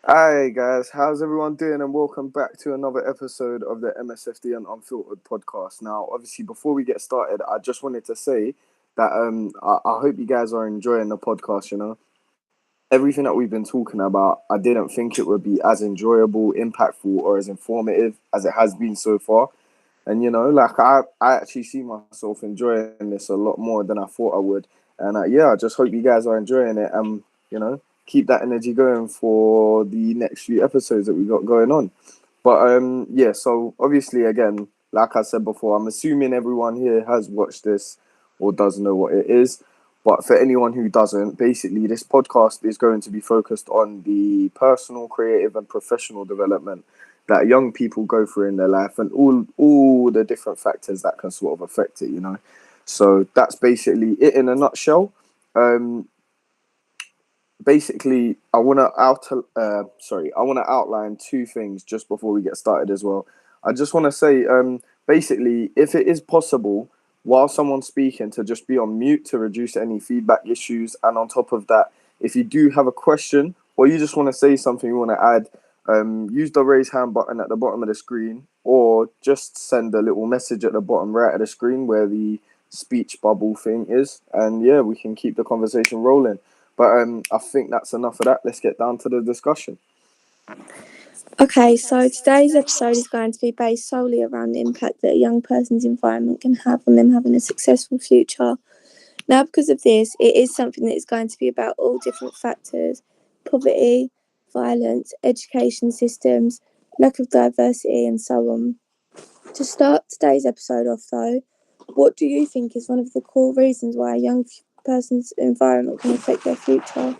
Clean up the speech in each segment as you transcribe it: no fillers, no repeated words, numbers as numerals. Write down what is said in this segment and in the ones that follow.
Hi guys, how's everyone doing? And welcome back to another episode of the MSFDN Unfiltered podcast. Now, obviously, before we get started, I just wanted to say that I hope you guys are enjoying the podcast. Everything that we've been talking about, I didn't think it would be as enjoyable, impactful, or as informative as it has been so far. And I actually see myself enjoying this a lot more than I thought I would. And I just hope you guys are enjoying it. Keep that energy going for the next few episodes that we got going on. But so obviously, again, like I said before, I'm assuming everyone here has watched this or does know what it is. But for anyone who doesn't, basically, this podcast is going to be focused on the personal, creative, and professional development that young people go through in their life, and all the different factors that can sort of affect it. So that's basically it in a nutshell. Basically, I want to outline two things just before we get started as well. I just want to say, basically, if it is possible, while someone's speaking, to just be on mute to reduce any feedback issues. And on top of that, if you do have a question or you just want to say something you want to add, use the raise hand button at the bottom of the screen, or just send a little message at the bottom right of the screen where the speech bubble thing is. And yeah, we can keep the conversation rolling. But I think that's enough of that. Let's get down to the discussion. Okay, so today's episode is going to be based solely around the impact that a young person's environment can have on them having a successful future. Now, because of this, it is something that is going to be about all different factors: poverty, violence, education systems, lack of diversity, and so on. To start today's episode off, though, what do you think is one of the core reasons why a young person's environment can affect their future?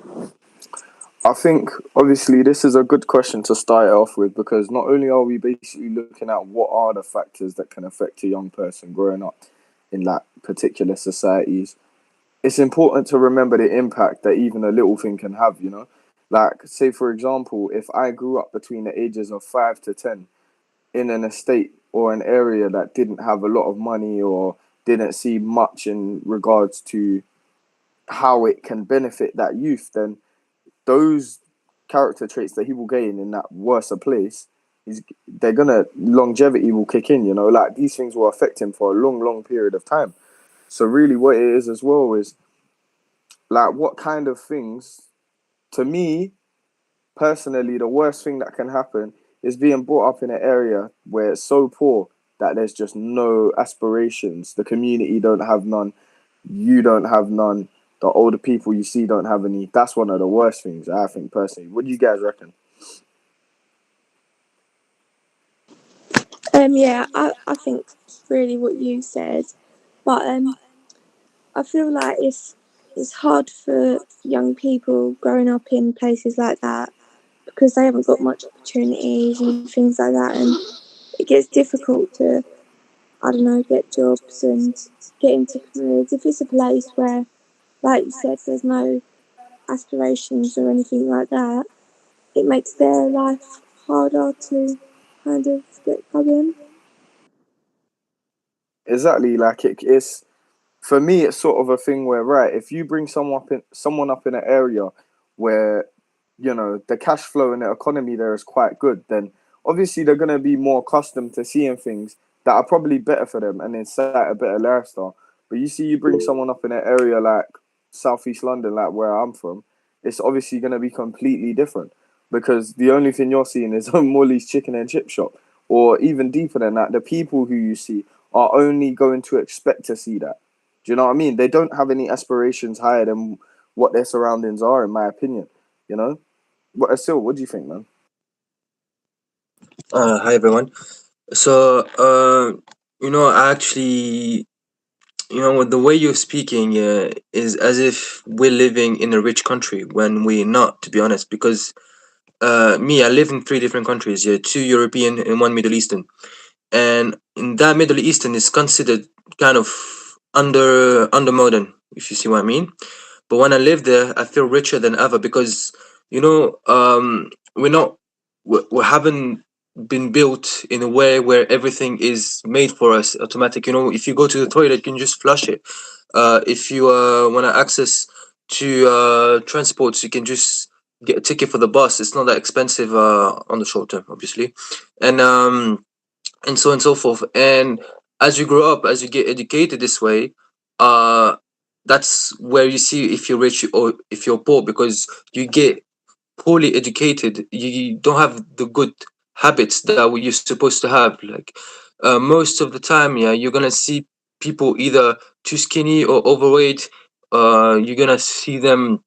I think, obviously, this is a good question to start it off with, because not only are we basically looking at what are the factors that can affect a young person growing up in that particular societies, it's important to remember the impact that even a little thing can have. Like, say, for example, if I grew up between the ages of 5 to 10 in an estate or an area that didn't have a lot of money or didn't see much in regards to how it can benefit that youth, then those character traits that he will gain in that worse place longevity will kick in. Like, these things will affect him for a long period of time. So really what it is as well is, like, what kind of things, to me personally, the worst thing that can happen is being brought up in an area where it's so poor that there's just no aspirations. The community don't have none. You don't have none. The older people you see don't have any. That's one of the worst things, I think, personally. What do you guys reckon? I think really what you said, but I feel like it's hard for young people growing up in places like that because they haven't got much opportunities and things like that, and it gets difficult to, I don't know, get jobs and get into careers. If it's a place where, like you said, there's no aspirations or anything like that, it makes their life harder to kind of get going. Exactly. Like, it's, for me, it's sort of a thing where, right, if you bring someone up in an area where, the cash flow and the economy there is quite good, then obviously they're going to be more accustomed to seeing things that are probably better for them and incite a better lifestyle. But you bring someone up in an area like Southeast London, like where I'm from, it's obviously going to be completely different, because the only thing you're seeing is a Molly's chicken and chip shop. Or even deeper than that, the people who you see are only going to expect to see that. Do you know what I mean? They don't have any aspirations higher than what their surroundings are, in my opinion. But still, what do you think, man? Hi everyone. So, actually, the way you're speaking is as if we're living in a rich country when we're not, to be honest. Because I live in three different countries. Yeah, two European and one Middle Eastern. And in that Middle Eastern is considered kind of under modern, if you see what I mean. But when I live there, I feel richer than ever because we're not we haven't been built in a way where everything is made for us automatic. If you go to the toilet, you can just flush it. If you want to access to transports, you can just get a ticket for the bus. It's not that expensive on the short term, obviously, and so on and so forth. And as you grow up, as you get educated this way, uh, that's where you see if you're rich or if you're poor, because you get poorly educated, you don't have the good habits that you're supposed to have. Like most of the time, yeah, you're gonna see people either too skinny or overweight. You're gonna see them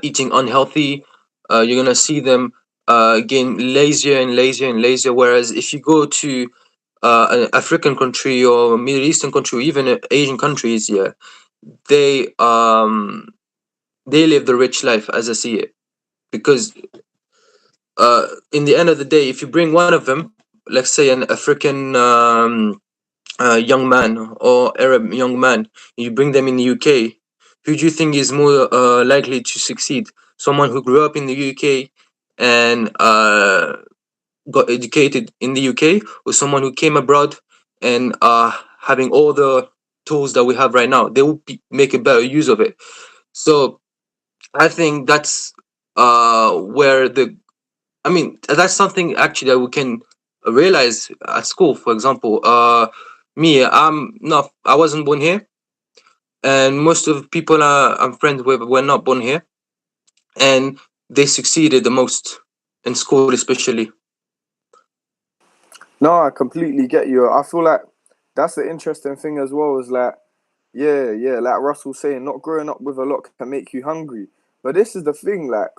eating unhealthy. You're gonna see them getting lazier and lazier and lazier. Whereas if you go to an African country or Middle Eastern country or even Asian countries, yeah, they um they live the rich life as I see it. Because in the end of the day, if you bring one of them, let's say an African young man or Arab young man, you bring them in the UK, who do you think is more likely to succeed? Someone who grew up in the UK and got educated in the UK, or someone who came abroad and having all the tools that we have right now? They will make a better use of it. So I think that's where the I mean, that's something actually that we can realize at school. For example, me, I wasn't born here, and most of the people I'm friends with were not born here, and they succeeded the most in school, especially. No, I completely get you. I feel like that's the interesting thing as well. Is like, yeah, like Russell saying, not growing up with a lot can make you hungry. But this is the thing, like,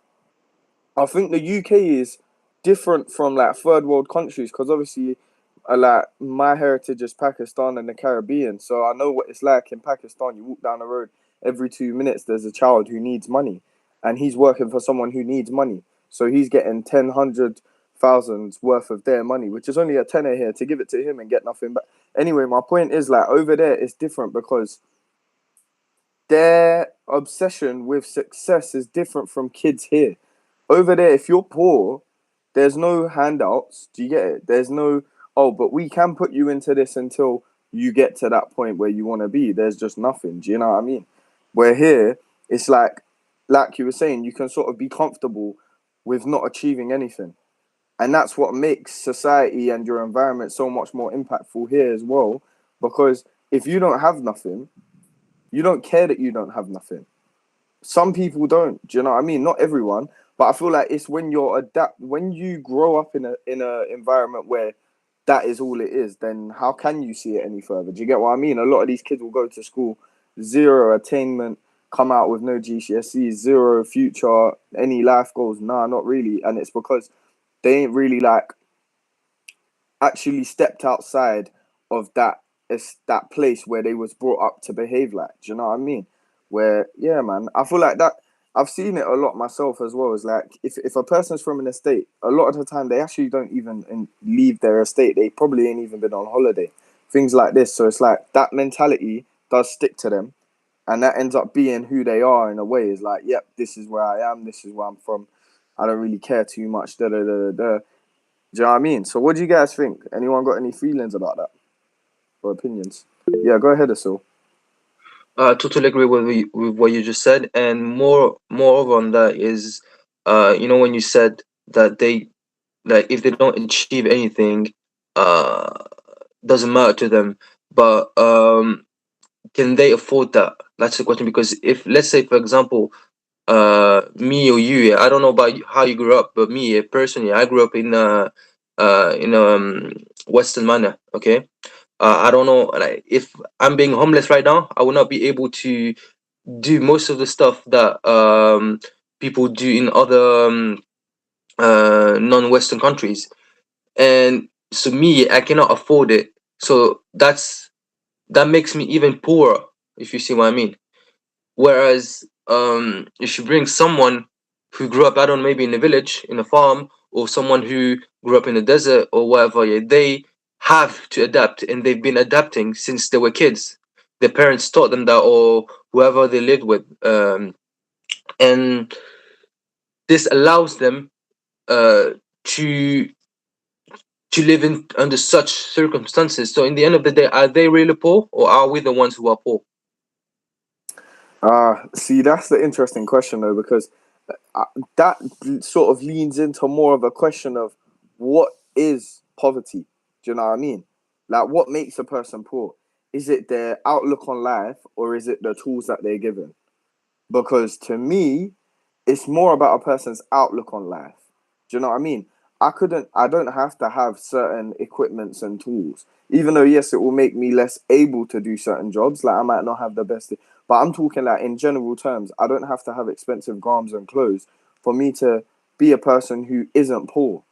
I think the UK is different from like third world countries because obviously, like my heritage is Pakistan and the Caribbean, so I know what it's like in Pakistan. You walk down the road, every 2 minutes there's a child who needs money, and he's working for someone who needs money, so he's getting 10, 100 thousands worth of their money, which is only a tenner here, to give it to him and get nothing back. Anyway, my point is like over there it's different because their obsession with success is different from kids here. Over there, if you're poor, there's no handouts. Do you get it? There's no, oh, but we can put you into this until you get to that point where you want to be. There's just nothing. Do you know what I mean? Where here, it's like you were saying, you can sort of be comfortable with not achieving anything. And that's what makes society and your environment so much more impactful here as well. Because if you don't have nothing, you don't care that you don't have nothing. Some people don't. Do you know what I mean? Not everyone, but I feel like it's when you grow up in a environment where that is all it is, then how can you see it any further? Do you get what I mean? A lot of these kids will go to school, zero attainment, come out with no GCSEs, zero future, any life goals. Nah, not really. And it's because they ain't really like actually stepped outside of that place where they was brought up to behave like. Do you know what I mean? Where yeah, man, I feel like that. I've seen it a lot myself as well. Is like if a person's from an estate, a lot of the time they actually don't even leave their estate. They probably ain't even been on holiday. Things like this. So it's like that mentality does stick to them, and that ends up being who they are in a way. Is like, yep, this is where I am. This is where I'm from. I don't really care too much. Da da da da da. Do you know what I mean? So what do you guys think? Anyone got any feelings about that or opinions? Yeah, go ahead, Asil. Totally agree with what you just said, and moreover on that is, when you said that they like if they don't achieve anything, uh, doesn't matter to them, but can they afford that? That's the question. Because if, let's say, for example, me or you, yeah, I don't know about how you grew up, but me, personally, I grew up in Western manner. Okay, I don't know, like if I'm being homeless right now, I will not be able to do most of the stuff that people do in other non-Western countries, and so me, I cannot afford it. So that makes me even poorer, if you see what I mean. Whereas if you bring someone who grew up, I don't know, maybe in a village, in a farm, or someone who grew up in the desert or whatever, yeah, they have to adapt, and they've been adapting since they were kids. Their parents taught them that, or whoever they lived with, and this allows them uh, to live in under such circumstances. So, in the end of the day, are they really poor, or are we the ones who are poor? See, that's the interesting question though, because that sort of leans into more of a question of what is poverty? Do you know what I mean? Like, what makes a person poor? Is it their outlook on life, or is it the tools that they're given? Because to me, it's more about a person's outlook on life. Do you know what I mean? I don't have to have certain equipments and tools, even though, yes, it will make me less able to do certain jobs. Like, I might not have the best, but I'm talking like in general terms. I don't have to have expensive garments and clothes for me to be a person who isn't poor.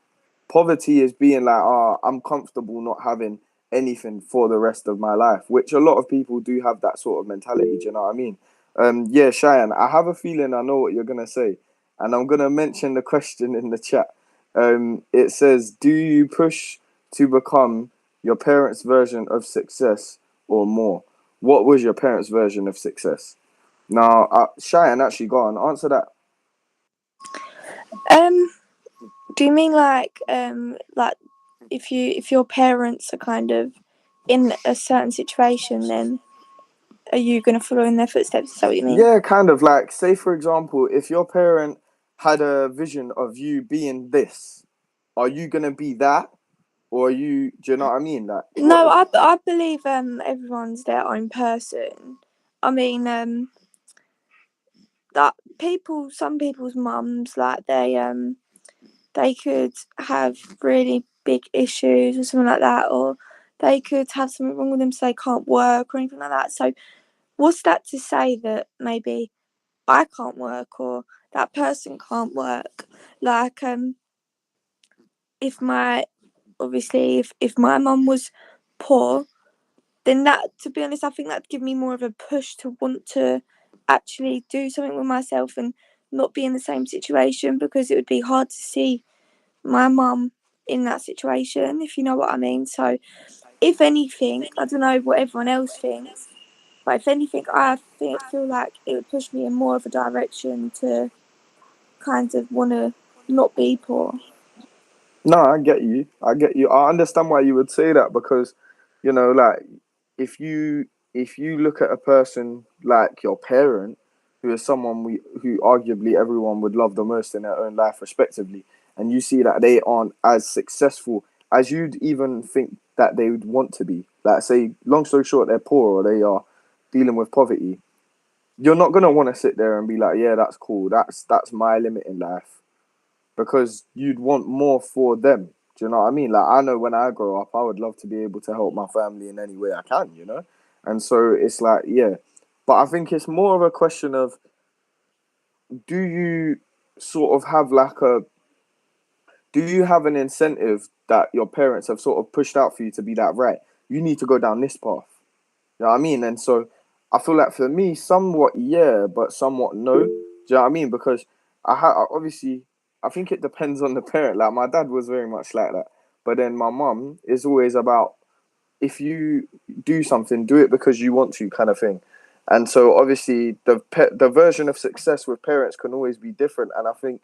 Poverty is being like, I'm comfortable not having anything for the rest of my life, which a lot of people do have that sort of mentality. Do you know what I mean? Yeah, Cheyenne, I have a feeling I know what you're gonna say, and I'm gonna mention the question in the chat. It says, "Do you push to become your parents' version of success or more? What was your parents' version of success?" Now, Cheyenne, actually, go on, answer that. Do you mean like if your parents are kind of in a certain situation, then are you going to follow in their footsteps? Is that what you mean? Yeah, kind of like, say for example, if your parent had a vision of you being this, are you gonna be that, or are you? Do you know what I mean? Like, No, I believe everyone's their own person. I mean that some people's mums, like they could have really big issues or something like that, or they could have something wrong with them so they can't work or anything like that. So what's that to say that maybe I can't work or that person can't work? Like if my obviously if my mum was poor, then that, to be honest, I think that'd give me more of a push to want to actually do something with myself and not be in the same situation, because it would be hard to see my mum in that situation, if you know what I mean. So if anything, I don't know what everyone else thinks, but if anything, feel like it would push me in more of a direction to kind of want to not be poor. No, I get you. I get you. I understand why you would say that because, like, if you if you look at a person like your parent, who is someone who arguably everyone would love the most in their own life, respectively, and you see that they aren't as successful as you'd even think that they would want to be. Like, say, long story short, they're poor or they are dealing with poverty. You're not gonna want to sit there and be like, yeah, that's cool. That's my limit in life, because you'd want more for them. Do you know what I mean? Like, I know when I grow up, I would love to be able to help my family in any way I can. And so it's like, yeah. But I think it's more of a question of, do you sort of have like do you have an incentive that your parents have sort of pushed out for you to be that, right? You need to go down this path. You know what I mean? And so I feel like for me, somewhat yeah, but somewhat no. Do you know what I mean? Because obviously, I think it depends on the parent. Like, my dad was very much like that, but then my mum is always about, if you do something, do it because you want to, kind of thing. And so obviously, the version of success with parents can always be different. And I think,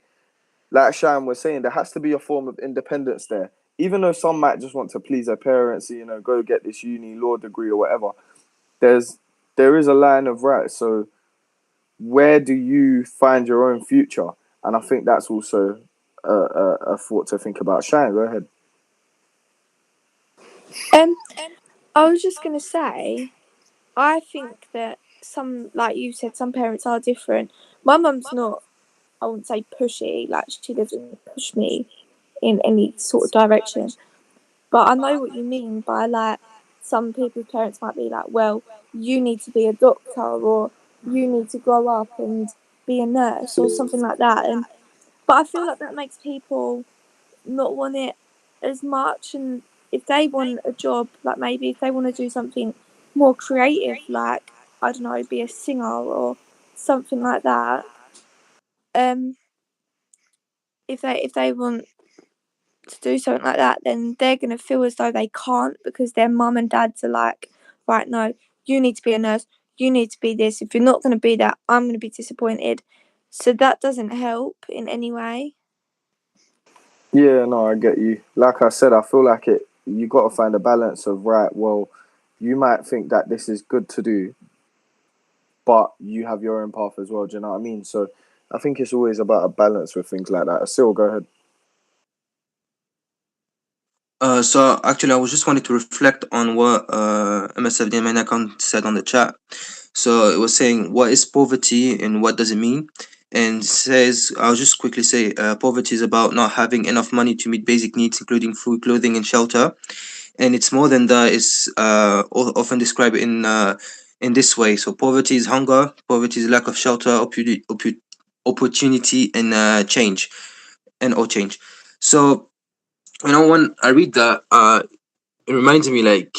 like Sham was saying, there has to be a form of independence there. Even though some might just want to please their parents, go get this uni law degree or whatever, there is a line of right. So where do you find your own future? And I think that's also a thought to think about. Shine, go ahead. I was just gonna say, I think that some, like you said, some parents are different. My mum's not, I wouldn't say pushy, like she doesn't push me in any sort of direction. But I know what you mean by, like, some people's parents might be like, well, you need to be a doctor, or you need to grow up and be a nurse or something like that. But I feel like that makes people not want it as much. And if they want a job, like maybe if they want to do something more creative, like, I don't know, be a singer or something like that. Um, if they want to do something like that, then they're gonna feel as though they can't, because their mum and dads are like, right, no, you need to be a nurse, you need to be this. If you're not gonna be that, I'm gonna be disappointed. So that doesn't help in any way. Yeah, no, I get you. Like I said, I feel like you got to find a balance of, right, well, you might think that this is good to do, but you have your own path as well. Do you know what I mean? So I think it's always about a balance with things like that. Still, go ahead. So actually, I was just wanted to reflect on what MSFDN main account said on the chat. So it was saying, what is poverty and what does it mean? And says, I'll just quickly say, poverty is about not having enough money to meet basic needs, including food, clothing, and shelter. And it's more than that. It's often described in this way. So poverty is hunger, poverty is lack of shelter, opportunity, and change, and or change. So when I read that, it reminds me like,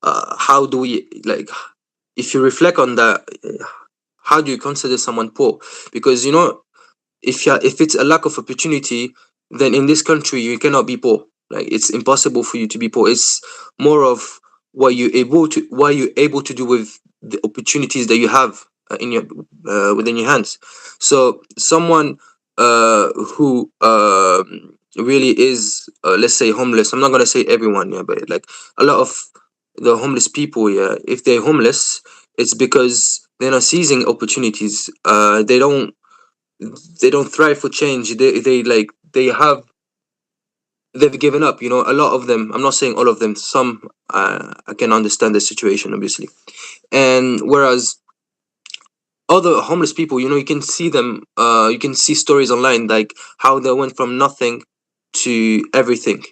how do we like, if you reflect on that, how do you consider someone poor? Because if it's a lack of opportunity, then in this country you cannot be poor. Like, it's impossible for you to be poor. It's more of what you're able to do with the opportunities that you have in your within your hands. So someone who really is, let's say, homeless. I'm not gonna say everyone, yeah, but like a lot of the homeless people, yeah, if they're homeless, it's because they're not seizing opportunities. They don't thrive for change. They've given up. A lot of them. I'm not saying all of them. Some, I can understand the situation, obviously. And whereas other homeless people, you can see them. You can see stories online, like how they went from nothing to everything.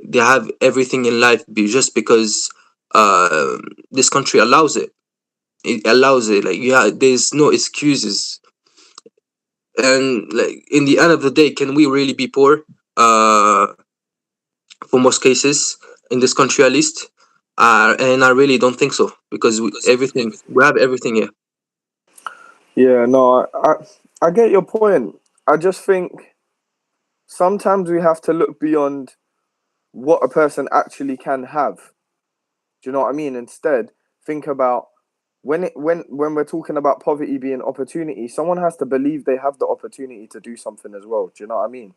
They have everything in life, just because this country allows it. It allows it. Like, yeah, there's no excuses. And like, in the end of the day, can we really be poor? For most cases in this country, at least. And I really don't think so, because we have everything here. Yeah, no, I get your point. I just think sometimes we have to look beyond what a person actually can have. Do you know what I mean? Instead, think about when we're talking about poverty being opportunity, someone has to believe they have the opportunity to do something as well. Do you know what I mean?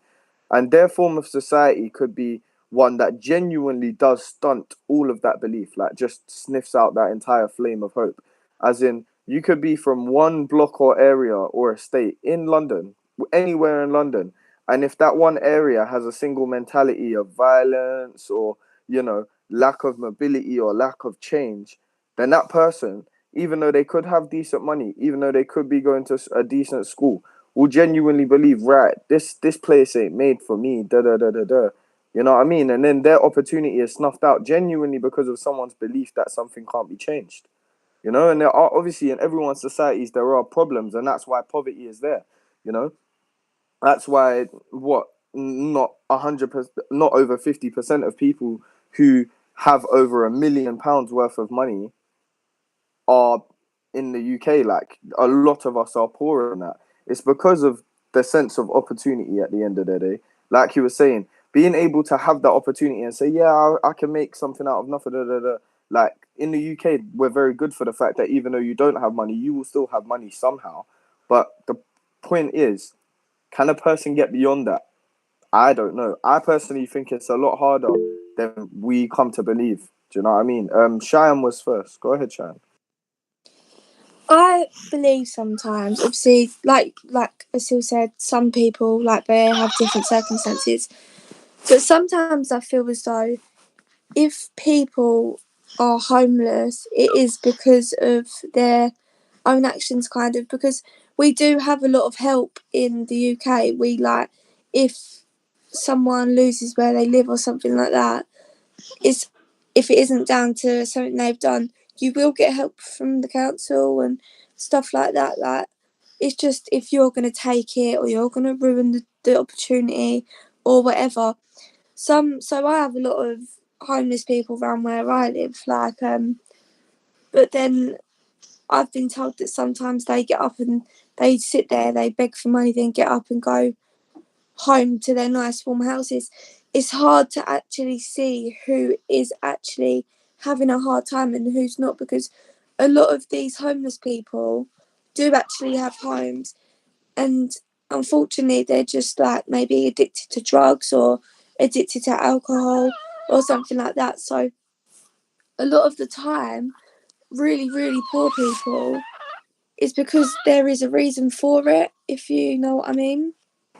And their form of society could be one that genuinely does stunt all of that belief, like just sniffs out that entire flame of hope. As in, you could be from one block or area or estate in London, anywhere in London, and if that one area has a single mentality of violence or, lack of mobility or lack of change, then that person, even though they could have decent money, even though they could be going to a decent school, will genuinely believe, right, this place ain't made for me, da da da da da. You know what I mean? And then their opportunity is snuffed out genuinely because of someone's belief that something can't be changed. And there are, obviously, in everyone's societies there are problems, and that's why poverty is there. You know, that's why not 100%, not over 50% of people who have over £1 million worth of money are in the UK. Like, a lot of us are poorer than that. It's because of the sense of opportunity at the end of the day. Like you were saying, being able to have that opportunity and say, yeah, I can make something out of nothing. Da, da, da. Like, in the UK, we're very good for the fact that even though you don't have money, you will still have money somehow. But the point is, can a person get beyond that? I don't know. I personally think it's a lot harder than we come to believe. Do you know what I mean? Cheyenne was first. Go ahead, Cheyenne. I believe sometimes, obviously, like Asil said, some people, like, they have different circumstances. But sometimes I feel as though if people are homeless, it is because of their own actions, kind of, because we do have a lot of help in the UK. If someone loses where they live or something like that, if it isn't down to something they've done, you will get help from the council and stuff like that. Like, it's just, if you're going to take it or you're going to ruin the opportunity or whatever. So I have a lot of homeless people around where I live, but then I've been told that sometimes they get up and they sit there, they beg for money, then get up and go home to their nice warm houses. It's hard to actually see who is actually having a hard time and who's not, because a lot of these homeless people do actually have homes, and unfortunately they're just like maybe addicted to drugs or addicted to alcohol or something like that. So a lot of the time, really, really poor people it's because there is a reason for it, if you know what I mean.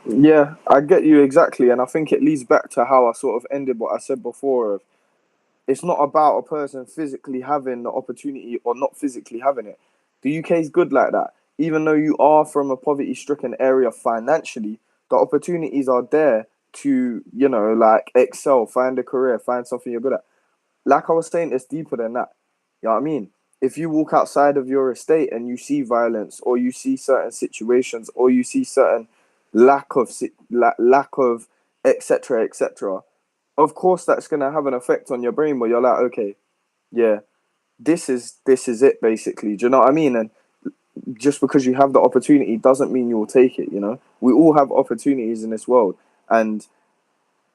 Yeah, I get you exactly, and I think it leads back to how I sort of ended what I said before. Of it's not about a person physically having the opportunity or not physically having it. The UK is good like that. Even though you are from a poverty-stricken area financially, the opportunities are there to, like excel, find a career, find something you're good at. Like I was saying, it's deeper than that. You know what I mean? If you walk outside of your estate and you see violence, or you see certain situations, or you see certain lack of etc. etc., of course that's gonna have an effect on your brain where you're like, okay, yeah, this is it basically. Do you know what I mean? And just because you have the opportunity doesn't mean you'll take it. We all have opportunities in this world, and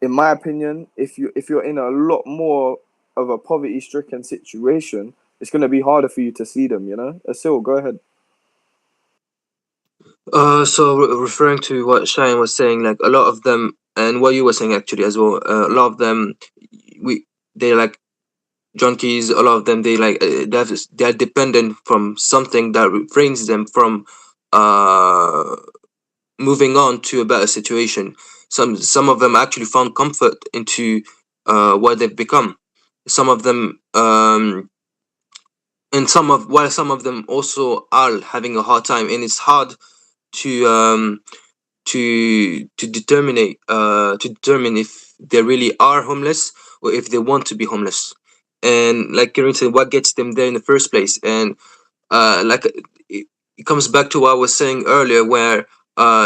in my opinion, if you're in a lot more of a poverty stricken situation, it's gonna be harder for you to see them. Asil, go ahead. Referring to what Shine was saying, like a lot of them, and what you were saying actually as well, a lot of them, they like junkies. A lot of them, they're dependent from something that refrains them from uh moving on to a better situation. Some of them actually found comfort into what they've become. Some of them, and while some of them also are having a hard time, and it's hard to determine if they really are homeless or if they want to be homeless, and like Karen said, what gets them there in the first place. And like it comes back to what I was saying earlier, where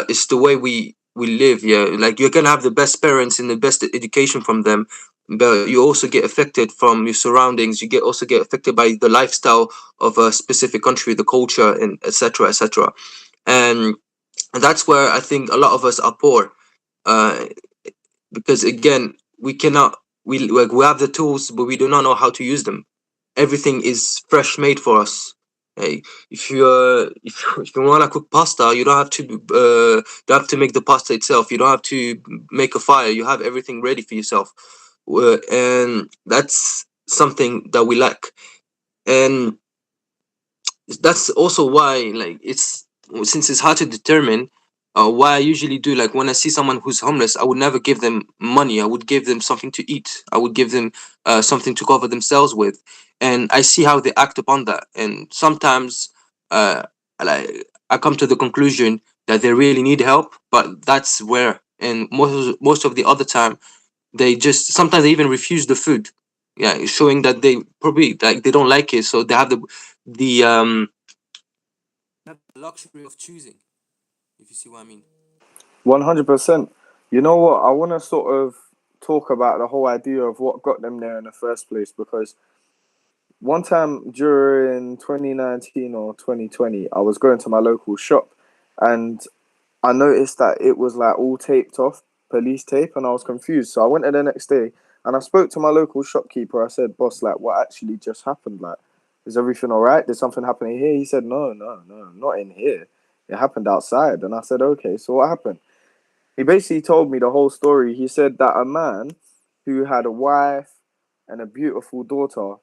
it's the way we live. Yeah, like you're gonna have the best parents and the best education from them, but you also get affected from your surroundings. You get affected by the lifestyle of a specific country, the culture, and etc. etc. And that's where I think a lot of us are poor, uh, because again we cannot we have the tools but we do not know how to use them. Everything is fresh made for us. Hey, if you want to cook pasta, you don't have to make the pasta itself. You don't have to make a fire. You have everything ready for yourself. And that's something that we lack. And that's also why, like, it's since it's hard to determine, what I usually do, like when I see someone who's homeless, I would never give them money. I would give them something to eat. I would give them something to cover themselves with, and I see how they act upon that. And sometimes, uh I come to the conclusion that they really need help, but that's where. And most of the other time, they just sometimes they even refuse the food. Yeah, showing that they probably, like, they don't like it, so they have the the luxury of choosing, if you see what I mean. 100%. You know what? I want to sort of talk about the whole idea of what got them there in the first place, because one time during 2019 or 2020, I was going to my local shop, and I noticed that it was like all taped off, police tape, and I was confused. So I went there the next day and I spoke to my local shopkeeper. I said, "Boss, like, what actually just happened? Like, is everything all right? Did something happen in here?" He said, "No, no, no, not in here. It happened outside." And I said, "Okay, so what happened?" He basically told me the whole story. He said that a man who had a wife and a beautiful daughter,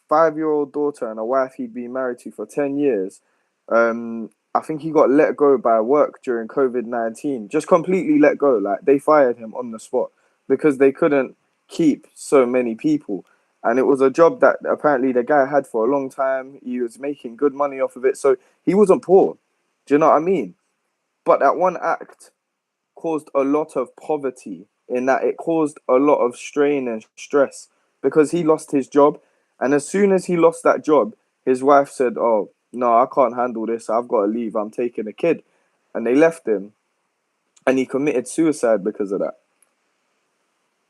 5-year-old daughter, and a wife he'd been married to for 10 years. I think he got let go by work during COVID-19. Just completely let go. Like, they fired him on the spot because they couldn't keep so many people. And it was a job that apparently the guy had for a long time. He was making good money off of it. So he wasn't poor. Do you know what I mean? But that one act caused a lot of poverty, in that it caused a lot of strain and stress because he lost his job. And as soon as he lost that job, his wife said, "Oh, no, I can't handle this. I've got to leave. I'm taking a kid." And they left him, and he committed suicide because of that.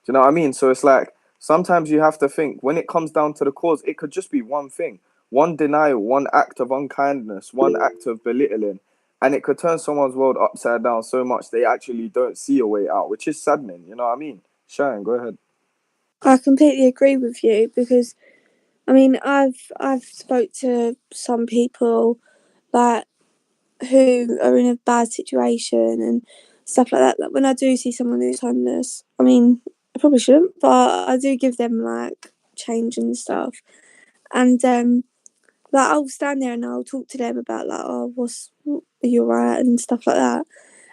Do you know what I mean? So it's like sometimes you have to think, when it comes down to the cause, it could just be one thing, one denial, one act of unkindness, one act of belittling, and it could turn someone's world upside down so much they actually don't see a way out, which is saddening. You know what I mean? Sharon, go ahead. I completely agree with you because I mean I've spoke to some people that who are in a bad situation and stuff like that. Like when I do see someone who's homeless, I mean I probably shouldn't, but I do give them like change and stuff. And like I'll stand there and I'll talk to them about like, oh, are you alright and stuff like that,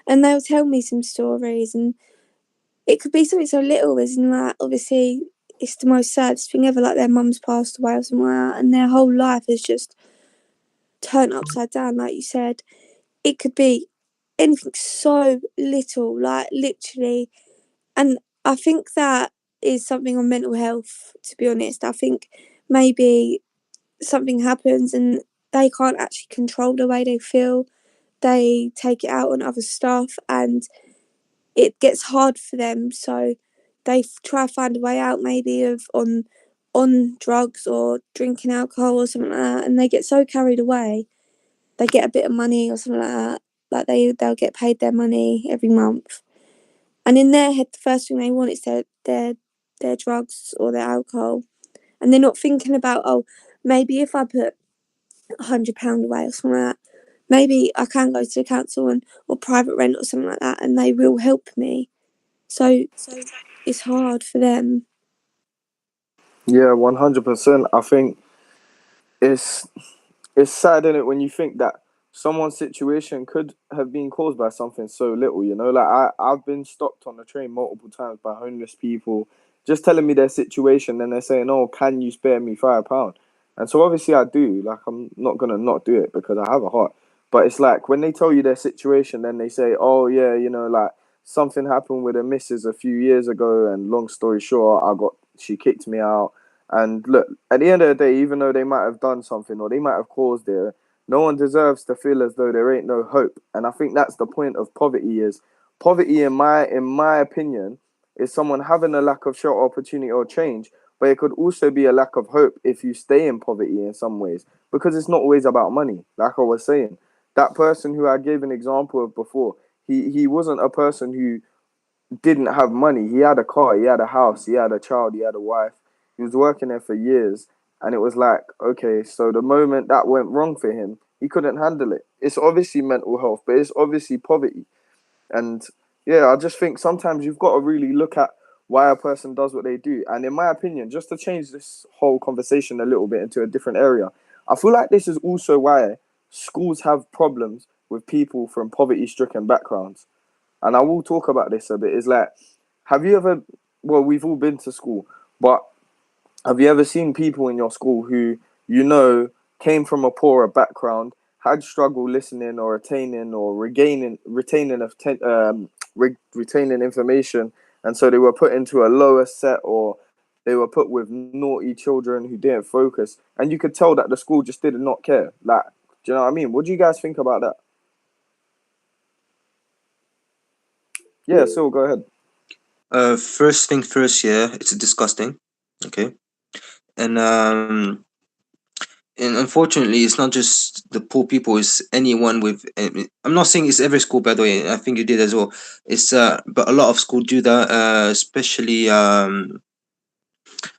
and they'll tell me some stories, and it could be something so little as in like obviously it's the most saddest thing ever, like their mum's passed away or something like that, and their whole life is just turned upside down, like you said. It could be anything so little, like literally, and I think that is something on mental health, to be honest. I think maybe something happens and they can't actually control the way they feel. They take it out on other stuff and it gets hard for them. So they try to find a way out, maybe of on drugs or drinking alcohol or something like that. And they get so carried away. They get a bit of money or something like that. Like they'll get paid their money every month. And in their head, the first thing they want is their drugs or their alcohol. And they're not thinking about, oh, maybe if I put £100 away or something like that, maybe I can go to the council or private rent or something like that, and they will help me. So it's hard for them. Yeah, 100%. I think it's sad, isn't it, when you think that someone's situation could have been caused by something so little, you know? Like, I've been stopped on the train multiple times by homeless people just telling me their situation, and they're saying, oh, can you spare me £5? And so obviously I do. Like, I'm not going to not do it because I have a heart. But it's like when they tell you their situation, then they say, oh, yeah, you know, like something happened with a missus a few years ago, and long story short, she kicked me out. And look, at the end of the day, even though they might have done something or they might have caused it, no one deserves to feel as though there ain't no hope. And I think that's the point of poverty. Is poverty, in my opinion, is someone having a lack of shelter, opportunity, or change. But it could also be a lack of hope if you stay in poverty in some ways, because it's not always about money. Like I was saying, that person who I gave an example of before, he wasn't a person who didn't have money. He had a car, he had a house, he had a child, he had a wife. He was working there for years, and it was like, okay, so the moment that went wrong for him, he couldn't handle it. It's obviously mental health, but it's obviously poverty. And yeah, I just think sometimes you've got to really look at why a person does what they do. And in my opinion, just to change this whole conversation a little bit into a different area, I feel like this is also why schools have problems with people from poverty-stricken backgrounds. And I will talk about this a bit. Is like, have you ever, well, we've all been to school, but have you ever seen people in your school who, you know, came from a poorer background, had struggle listening or attaining or retaining information, and so they were put into a lower set, or they were put with naughty children who didn't focus, and you could tell that the school just did not care. Like, do you know what I mean? What do you guys think about that? Yeah, so go ahead. First thing first, yeah, it's disgusting. Okay. And unfortunately, it's not just the poor people, it's anyone with, I'm not saying it's every school, by the way, I think you did as well. It's but a lot of schools do that, especially